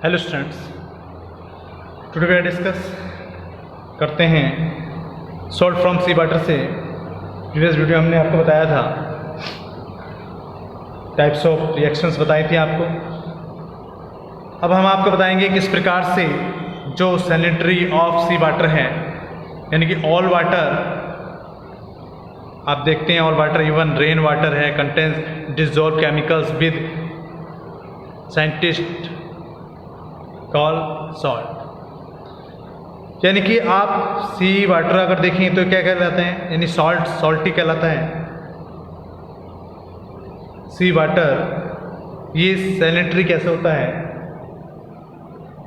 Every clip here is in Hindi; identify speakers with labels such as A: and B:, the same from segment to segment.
A: Hello students, today we discuss करते हैं सॉल्ट फ्रॉम सी वाटर से। प्रीवियस वीडियो हमने आपको बताया था, टाइप्स ऑफ रिएक्शंस बताई थी आपको। अब हम आपको बताएंगे किस प्रकार से जो सैलिनिटी ऑफ सी वाटर है, यानी कि ऑल वाटर, आप देखते हैं all water even rain water है, contains dissolve chemicals with scientist call salt. यानी कि आप सी वाटर अगर देखें तो क्या कहलाते हैं, यानी सॉल्टी कहलाता है सी वाटर। ये सैलिनिटी कैसे होता है,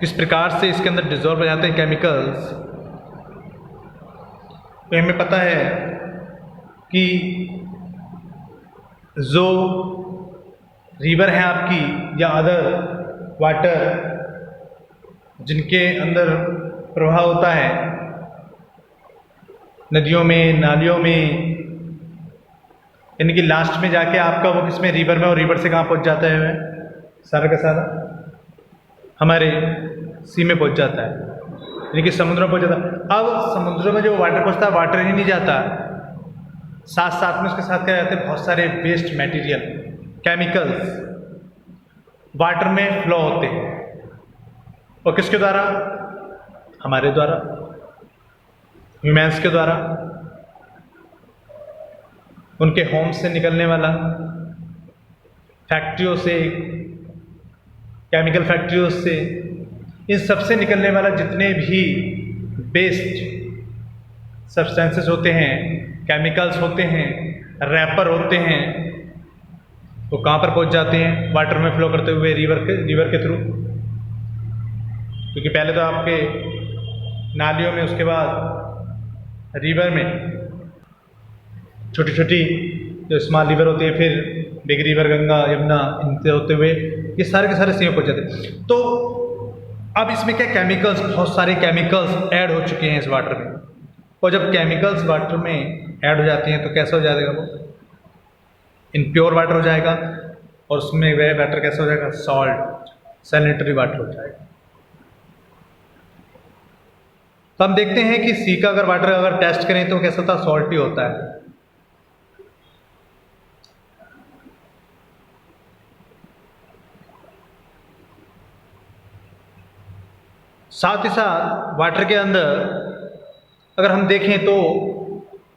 A: किस प्रकार से इसके अंदर डिसॉल्व हो जाते हैं केमिकल्स। तो हमें पता है कि जो रिवर है आपकी या अदर वाटर जिनके अंदर प्रवाह होता है नदियों में, नालियों में, यानी कि लास्ट में जाके आपका वो किसमें, रिवर में, और रिवर से कहाँ पहुँच जाता है, सारा का सारा हमारे सी में पहुँच जाता है, यानी कि समुद्र में पहुँच जाता है। अब समुद्र में जो वाटर पहुँचता है, वाटर ही नहीं जाता, साथ साथ में उसके साथ क्या जाते हैं, बहुत सारे वेस्ट मटेरियल, केमिकल्स वाटर में फ्लो होते हैं। और किसके द्वारा, हमारे द्वारा, ह्यूमन्स के द्वारा, उनके होम से निकलने वाला, फैक्ट्रियों से, केमिकल फैक्ट्रियों से, इन सब से निकलने वाला जितने भी वेस्ट सब्सटेंसेस होते हैं, केमिकल्स होते हैं, रैपर होते हैं, वो कहाँ पर पहुँच जाते हैं, वाटर में फ्लो करते हुए रिवर के थ्रू। क्योंकि पहले तो आपके नालियों में, उसके बाद रिवर में, छोटी छोटी जो स्मॉल रिवर होती है, फिर बिग रिवर, गंगा, यमुना, इनसे होते हुए ये सारे के सारे सी में पहुँच जाते हैं। तो अब इसमें क्या, केमिकल्स, बहुत सारे केमिकल्स ऐड हो चुके हैं इस वाटर में। और जब केमिकल्स वाटर में ऐड हो जाती हैं तो कैसा हो जाएगा, वो इनप्योर वाटर हो जाएगा, और उसमें वह वाटर कैसा हो जाएगा, सॉल्ट, सैलिनिटी वाटर हो जाएगा। तो हम देखते हैं कि सी का अगर वाटर अगर टेस्ट करें तो कैसा होता है, सॉल्टी होता है। साथ ही साथ वाटर के अंदर अगर हम देखें तो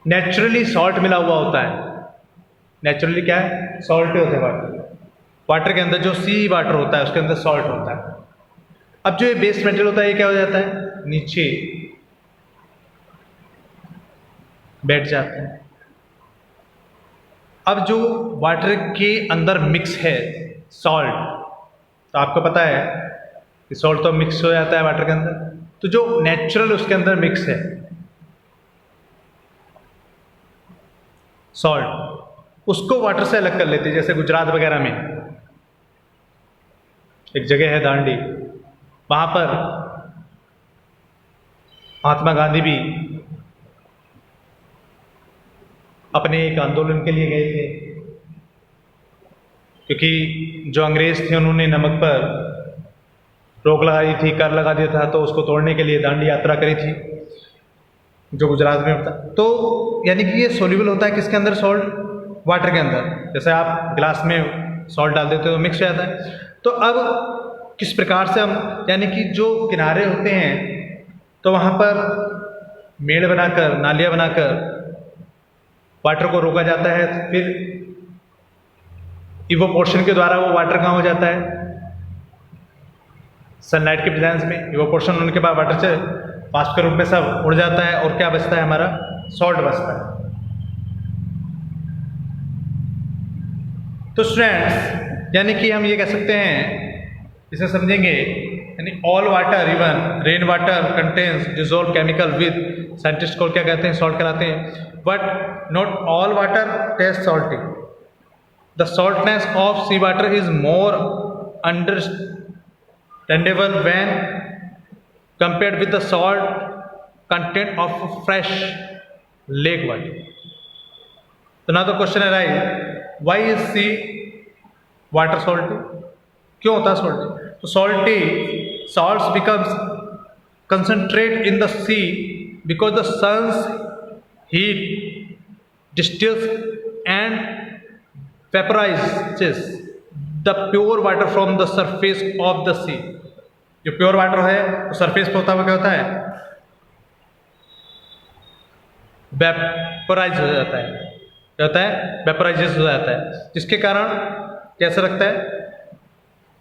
A: नेचुरली सॉल्ट मिला हुआ होता है। नेचुरली क्या है, सॉल्ट होता है वाटर के अंदर। जो सी वाटर होता है उसके अंदर सॉल्ट होता है। अब जो ये बेस मेटेरियल होता है, ये क्या हो जाता है, नीचे बैठ जाते हैं। अब जो वाटर के अंदर मिक्स है सॉल्ट, तो आपको पता है कि सॉल्ट तो मिक्स हो जाता है वाटर के अंदर, तो जो नेचुरल उसके अंदर मिक्स है सॉल्ट, उसको वाटर से अलग कर लेते हैं। जैसे गुजरात वगैरह में एक जगह है दांडी, वहां पर महात्मा गांधी भी अपने एक आंदोलन के लिए गए थे, क्योंकि जो अंग्रेज थे उन्होंने नमक पर रोक लगा दी थी, कर लगा दिया था, तो उसको तोड़ने के लिए दांडी यात्रा करी थी, जो गुजरात में होता। तो यानी कि ये सोल्यूबल होता है किसके अंदर, सॉल्ट, वाटर के अंदर। जैसे आप गिलास में सॉल्ट डाल देते हो तो मिक्स हो जाता है। तो अब किस प्रकार से हम, यानी कि जो किनारे होते हैं तो वहाँ पर मेड़ बनाकर, नालियाँ बनाकर वाटर को रोका जाता है, फिर इवोपोर्शन के द्वारा वो वाटर कहाँ हो जाता है, सनलाइट के प्रेजेंस में इवोपोर्शन होने के बाद वाटर से वाष्प के रूप में सब उड़ जाता है, और क्या बचता है, हमारा सॉल्ट बचता है। तो स्टूडेंट्स, यानी कि हम ये कह सकते हैं, इसे समझेंगे, यानी all water even rain water contains dissolve chemical with, scientist को क्या कहते हैं, सॉल्ट कहलाते हैं। But not all water taste salty. The saltiness of sea water is more understandable when compared with the salt content of fresh lake water. So now the question arises, why is sea water salty? क्यों होता है सॉल्टी? तो salty salts becomes concentrate in the sea because the sun's heat distills and vaporizes the pure water from the surface of the sea. जो प्योर वाटर है वो सरफेस पे होता हुआ क्या होता है? वेपोराइज हो जाता है। क्या होता है? वेपोराइज हो जाता है, जिसके कारण कैसा लगता है?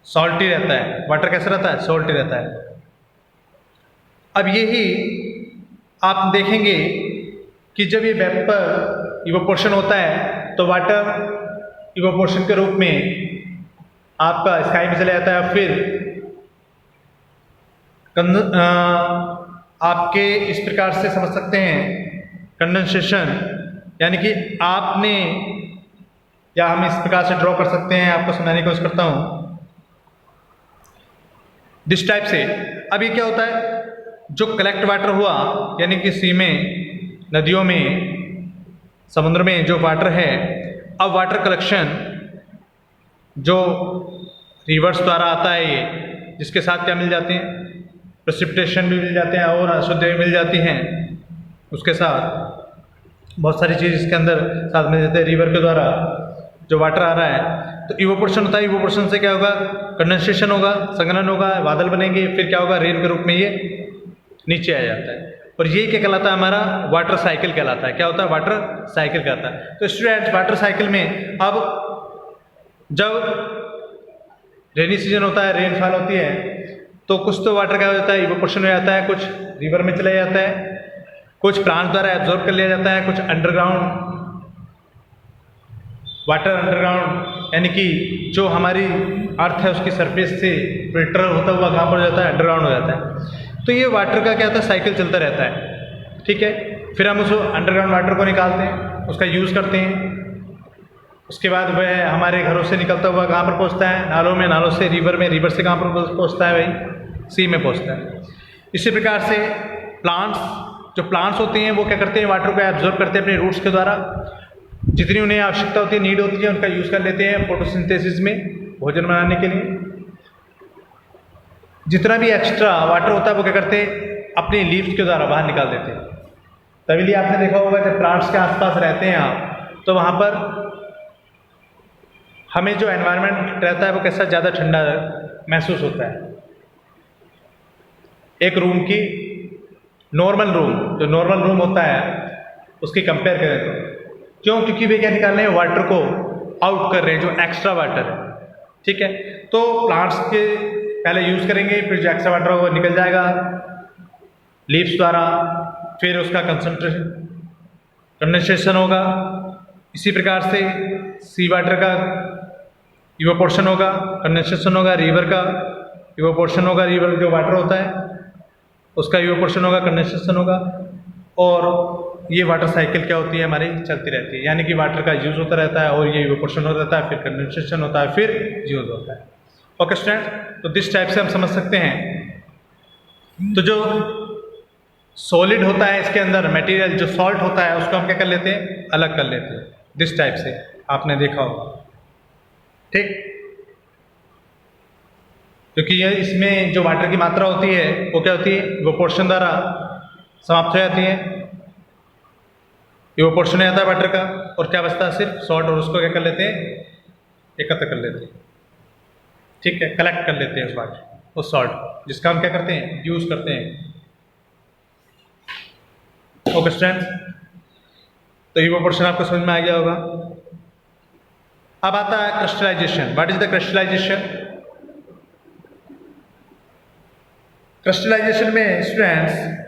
A: सॉल्टी रहता है। वाटर कैसा रहता है? सॉल्टी रहता है। अब यही आप देखेंगे कि जब ये वेपर इवोपोरेशन होता है तो वाटर इवोपोरेशन के रूप में आपका स्काई में चला जाता है, फिर आपके इस प्रकार से समझ सकते हैं कंडेंसेशन, यानी कि आपने, या हम इस प्रकार से ड्रॉ कर सकते हैं, आपको समझाने की कोशिश करता हूं दिस टाइप से। अब ये क्या होता है? जो कलेक्ट वाटर हुआ, यानी कि सी में, नदियों में, समुद्र में जो वाटर है, अब वाटर कलेक्शन जो रिवर्स द्वारा आता है ये, जिसके साथ क्या मिल जाते हैं? प्रेसिपिटेशन भी मिल जाते हैं और अशुद्ध भी मिल जाती हैं, उसके साथ बहुत सारी चीज़ इसके अंदर साथ मिल जाते हैं। रिवर के द्वारा जो वाटर आ रहा है तो इवोपोरेशन होता है। इवोपोरेशन से क्या होगा? कंडेंसेशन होगा, संघनन होगा, बादल बनेंगे, फिर क्या होगा? रेन के रूप में ये नीचे आ जाता है। और ये क्या कहलाता है? हमारा वाटर साइकिल कहलाता है। क्या होता है? वाटर साइकिल कहलाता है। तो स्टूडेंट्स, वाटर साइकिल में अब जब रेनी सीजन होता है, रेनफॉल होती है, तो कुछ तो वाटर क्या हो जाता है? इवोपोरेशन हो जाता है, कुछ रिवर में चला जाता है, कुछ प्लांट द्वारा एब्जॉर्ब कर लिया जाता है, कुछ अंडरग्राउंड वाटर, अंडरग्राउंड यानी कि जो हमारी अर्थ है उसकी सरफेस से फिल्टर होता हुआ कहाँ पर हो जाता है? अंडरग्राउंड हो जाता है। तो ये वाटर का क्या होता है? साइकिल चलता रहता है। ठीक है, फिर हम उस अंडरग्राउंड वाटर को निकालते हैं, उसका यूज़ करते हैं, उसके बाद वह हमारे घरों से निकलता हुआ कहाँ पर पहुँचता है? नालों में, नालों से रिवर में, रिवर से कहाँ पर पहुँचता है भाई? सी में पहुँचता है। इसी प्रकार से प्लांट्स, जो प्लांट्स होते हैं वो क्या करते हैं? वाटर को एब्जॉर्ब करते हैं अपने रूट्स के द्वारा, जितनी उन्हें आवश्यकता होती है, नीड होती है, उनका यूज़ कर लेते हैं फोटोसिंथेसिस में, भोजन बनाने के लिए। जितना भी एक्स्ट्रा वाटर होता है वो क्या करते हैं? अपने लीव्स के द्वारा बाहर निकाल देते हैं। तभी आपने देखा होगा जब प्लांट्स के आसपास रहते हैं आप, तो वहाँ पर हमें जो एनवायरनमेंट रहता है वो कैसा? ज़्यादा ठंडा महसूस होता है। एक रूम की नॉर्मल रूम, जो नॉर्मल रूम होता है उसकी कंपेयर करें तो क्यों? क्योंकि वे क्या निकाल रहे हैं? वाटर को आउट कर रहे हैं, जो एक्स्ट्रा वाटर है। ठीक है, तो प्लांट्स के पहले यूज़ करेंगे, फिर जो एक्स्ट्रा वाटर होगा निकल जाएगा लीव्स द्वारा, फिर उसका कंडेंसेशन होगा। इसी प्रकार से सी वाटर का इवोपोरेशन होगा, कंडेंसेशन होगा, रिवर का इवोपोरेशन होगा, रिवर जो वाटर होता है उसका इवोपोरेशन होगा, कंडेंसेशन होगा, और ये वाटर साइकिल क्या होती है? हमारी चलती रहती है। यानी कि वाटर का यूज़ होता रहता है और ये इवोपोरेशन होता रहता है, फिर कंडेंसेशन होता है, फिर यूज़ होता है। ओके स्टूडेंट, तो दिस टाइप से हम समझ सकते हैं। तो जो सॉलिड होता है इसके अंदर मटेरियल, जो सॉल्ट होता है, उसको हम क्या कर लेते हैं? अलग कर लेते हैं। दिस टाइप से आपने देखा होगा। ठीक, क्योंकि ये इसमें जो वाटर की मात्रा होती है वो क्या होती है? इवोपोरेशन द्वारा समाप्त हो जाती है। इवोपोरेशन हो जाता है वाटर का, और क्या बचता है? सिर्फ सॉल्ट, और उसको क्या कर लेते हैं? एकत्र कर लेते हैं। ठीक है, कलेक्ट कर लेते हैं उस वाटर, उस सॉल्ट, जिसका हम क्या करते हैं? यूज़ करते हैं। ओके स्टूडेंट्स, तो इवोपोरेशन आपको समझ में आ गया होगा। अब आता है crystallisation. What is the crystallisation? Crystallisation में स्टूडेंट्स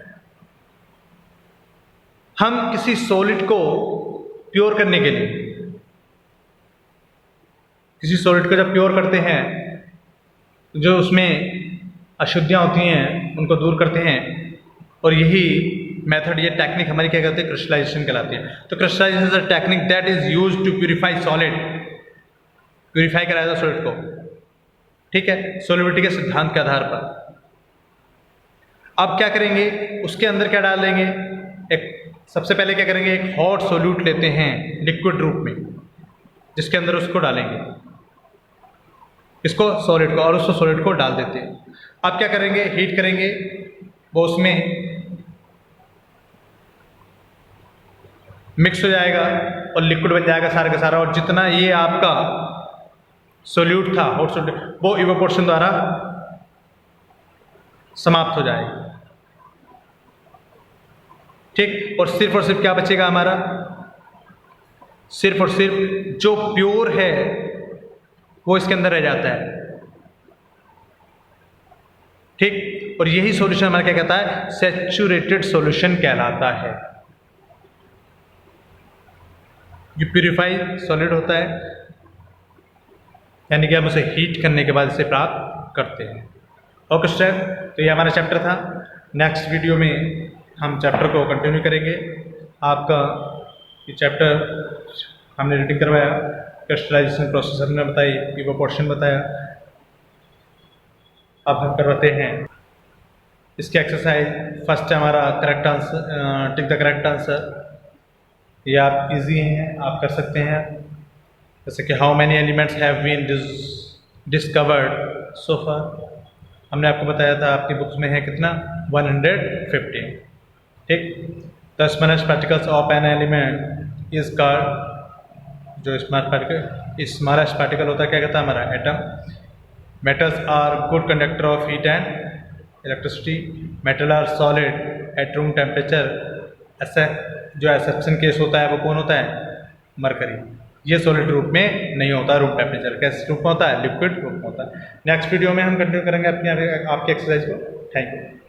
A: हम किसी सॉलिड को प्योर करने के लिए, किसी सॉलिड को जब प्योर करते हैं, जो उसमें अशुद्धियाँ होती हैं उनको दूर करते हैं, और यही मेथड, ये टेक्निक हमारी क्या कहते हैं? क्रिस्टलाइजेशन कहलाती है। तो crystallisation is a technique that is used to purify solid, purify कराया था सॉलिड को। ठीक है, सॉलिबिलिटी के सिद्धांत के आधार पर। अब क्या करेंगे? उसके अंदर क्या डाल देंगे? एक सबसे पहले क्या करेंगे? एक हॉट सोल्यूट लेते हैं लिक्विड रूप में, जिसके अंदर उसको डालेंगे। इसको सॉलिड को, और उसको सॉलिड को डाल देते हैं। अब क्या करेंगे, हीट करेंगे, वो उसमें मिक्स हो जाएगा और लिक्विड बन जाएगा सारा का सारा, और जितना ये आपका सोल्यूट था हॉट सोल्यूट वो इवेपोरेशन द्वारा समाप्त हो जाएगा। ठीक, और सिर्फ क्या बचेगा हमारा, सिर्फ और सिर्फ जो प्योर है वो इसके अंदर रह जाता है। ठीक, और यही सॉल्यूशन हमारा क्या कहता है, सैचुरेटेड सॉल्यूशन कहलाता है। ये प्यूरिफाई सॉलिड होता है, यानी कि हम उसे हीट करने के बाद इसे प्राप्त करते हैं। ओके स्टूडेंट, तो ये हमारा चैप्टर था। नेक्स्ट वीडियो में हम चैप्टर को कंटिन्यू करेंगे। आपका ये चैप्टर हमने रीडिंग करवाया, क्रिस्टलाइजेशन प्रोसेस हमने बताई, इवेपोरेशन बताया। अब हम करवाते हैं इसके एक्सरसाइज। फर्स्ट हमारा correct answer, tick the correct answer. ये आप इजी हैं, आप कर सकते हैं। जैसे कि how many elements have been discovered so far, हमने आपको बताया था, आपकी बुक्स में है कितना, 115। ठीक, the smallest particles of an element is called, जो स्मॉलेस्ट पार्टिकल होता है क्या कहता है हमारा, atom. Metals are good conductor of heat and electricity. Metal are solid at room temperature. ऐसा जो एक्सेप्शन केस होता है वो कौन होता है, मरकरी। ये सॉलिड रूप में नहीं होता, रूम टेम्परेचर। कैसे रूप में होता है, लिक्विड रूप में होता है। नेक्स्ट वीडियो में हम कंटिन्यू करेंगे अपनी आपकी एक्सरसाइज को। Thank you.